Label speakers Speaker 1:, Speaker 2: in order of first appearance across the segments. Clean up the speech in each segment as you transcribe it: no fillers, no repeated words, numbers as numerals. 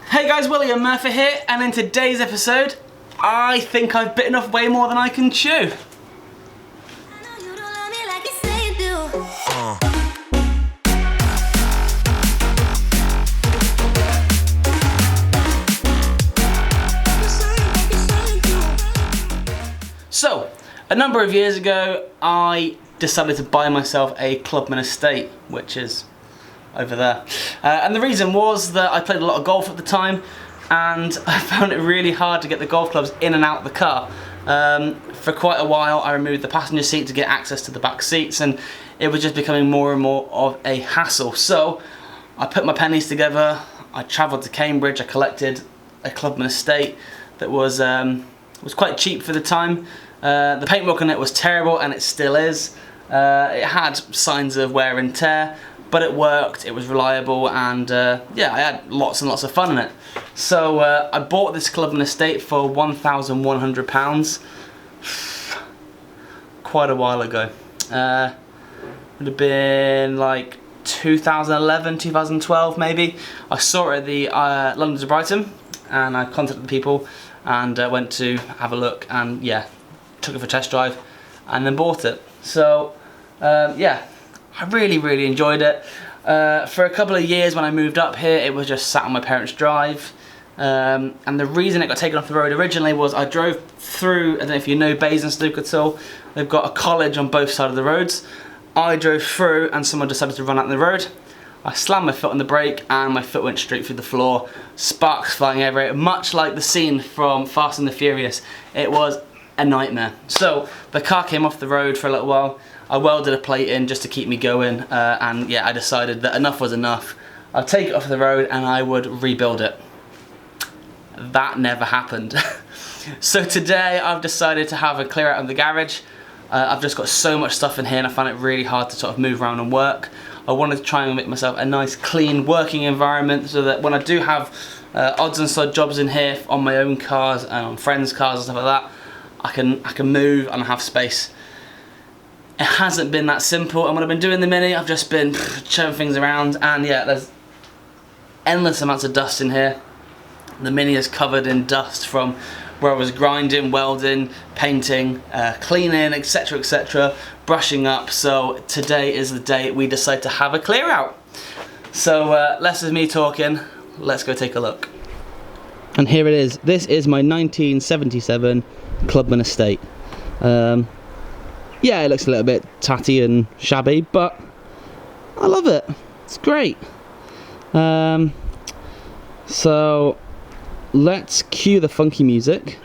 Speaker 1: Hey guys, William Murfitt here, and in today's episode, I think I've bitten off way more than I can chew. So, a number of years ago, I decided to buy myself a Clubman estate, which is over there. And the reason was that I played a lot of golf at the time, and I found it really hard to get the golf clubs in and out of the car. For quite a while, I removed the passenger seat to get access to the back seats, and it was just becoming more and more of a hassle. So I put my pennies together, I travelled to Cambridge, I collected a Clubman estate that was quite cheap for the time. The paintwork on it was terrible, and it still is. It had signs of wear and tear, but it worked, it was reliable, and yeah, I had lots and lots of fun in it. So I bought this Clubman estate for £1,100 quite a while ago. Would have been like 2011, 2012 maybe. I saw it at the London to Brighton, and I contacted the people and went to have a look, and yeah, took it for a test drive and then bought it. So yeah, I really enjoyed it. For a couple of years when I moved up here, it was just sat on my parents' drive. And the reason it got taken off the road originally was I drove through, I don't know if you know Basingstoke at all, they've got a college on both sides of the roads. I drove through and someone decided to run out the road. I slammed my foot on the brake and my foot went straight through the floor, sparks flying everywhere, much like the scene from Fast and the Furious. It was a nightmare. So the car came off the road for a little while. I welded a plate in just to keep me going, and yeah, I decided that enough was enough. I'd take it off the road and I would rebuild it. That never happened. So today I've decided to have a clear out of the garage. I've just got so much stuff in here and I find it really hard to sort of move around and work. I wanted to try and make myself a nice clean working environment so that when I do have odds and sods jobs in here on my own cars and on friends' cars and stuff like that, I can move and have space. It hasn't been that simple, and when I've been doing the Mini, I've just been showing things around, and yeah, there's endless amounts of dust in here. The Mini is covered in dust from where I was grinding, welding, painting, cleaning, etc, etc, brushing up. So today is the day we decide to have a clear out. So less of me talking, let's go take a look. And here it is. This is my 1977 Clubman estate. Yeah, it looks a little bit tatty and shabby, but I love it. It's great. So let's cue the funky music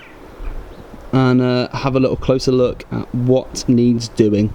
Speaker 1: and have a little closer look at what needs doing.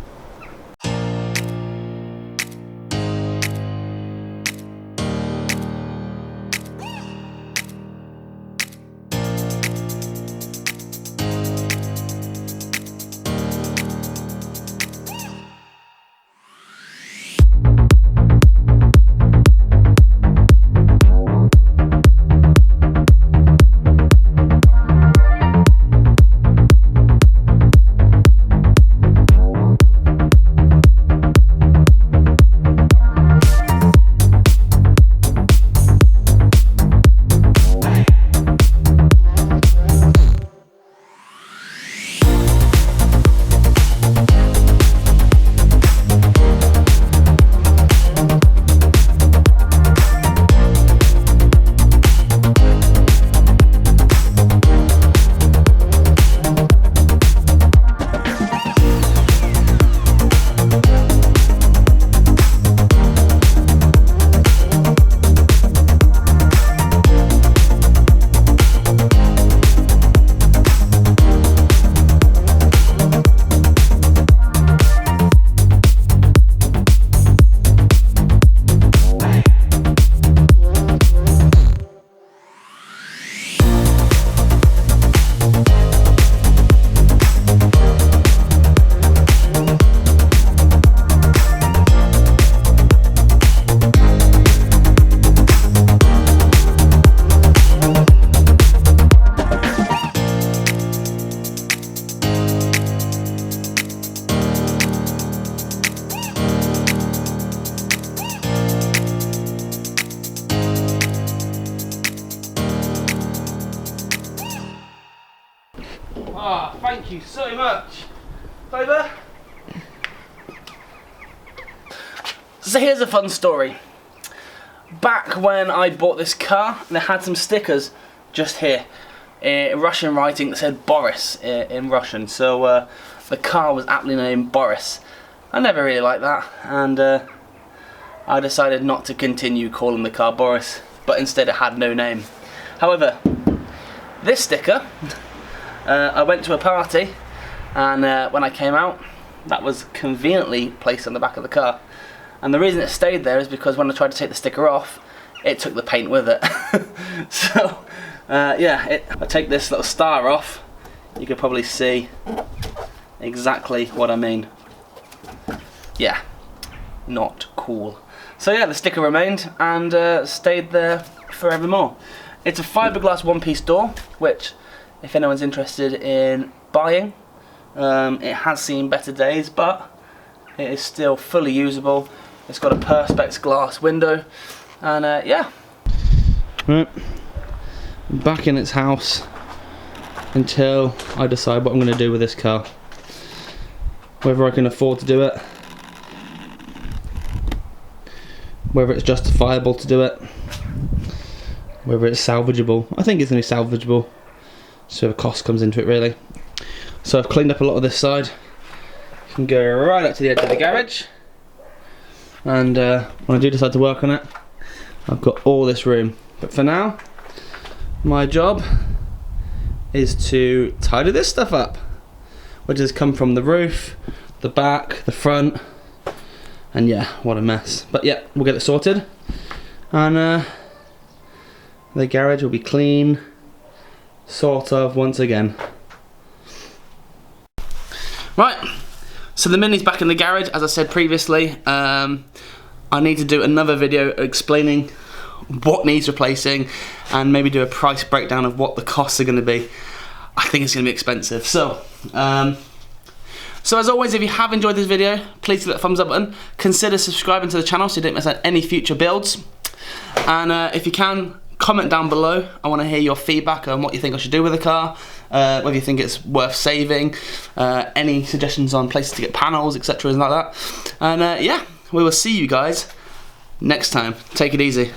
Speaker 1: Oh, thank you so much. Over. So here's a fun story. Back when I bought this car, they had some stickers just here in Russian writing that said Boris in Russian. So the car was aptly named Boris. I never really liked that, and I decided not to continue calling the car Boris, but instead it had no name. However, this sticker, I went to a party, and when I came out, that was conveniently placed on the back of the car. And the reason it stayed there is because when I tried to take the sticker off, it took the paint with it. So, yeah, I take this little star off, you could probably see exactly what I mean. Yeah, not cool. So yeah, the sticker remained and stayed there forevermore. It's a fiberglass one-piece door, which, if anyone's interested in buying, it has seen better days, but it is still fully usable. It's got a perspex glass window, and yeah. Right, back in its house until I decide what I'm going to do with this car. Whether I can afford to do it, whether it's justifiable to do it, whether it's salvageable. I think it's going to be salvageable, so the cost comes into it really. So I've cleaned up a lot of this side. You can go right up to the edge of the garage, and when I do decide to work on it, I've got all this room. But for now, my job is to tidy this stuff up, which has come from the roof, the back, the front, and yeah, what a mess. But yeah, we'll get it sorted, and the garage will be clean, sort of, once again. Right, so the Mini's back in the garage, as I said previously. I need to do another video explaining what needs replacing and maybe do a price breakdown of what the costs are going to be. I think it's going to be expensive. So as always, if you have enjoyed this video, please hit that thumbs up button. Consider subscribing to the channel so you don't miss out any future builds. And if you can, comment down below. I want to hear your feedback on what you think I should do with the car, whether you think it's worth saving, any suggestions on places to get panels, etc. and like that. And yeah, we will see you guys next time. Take it easy.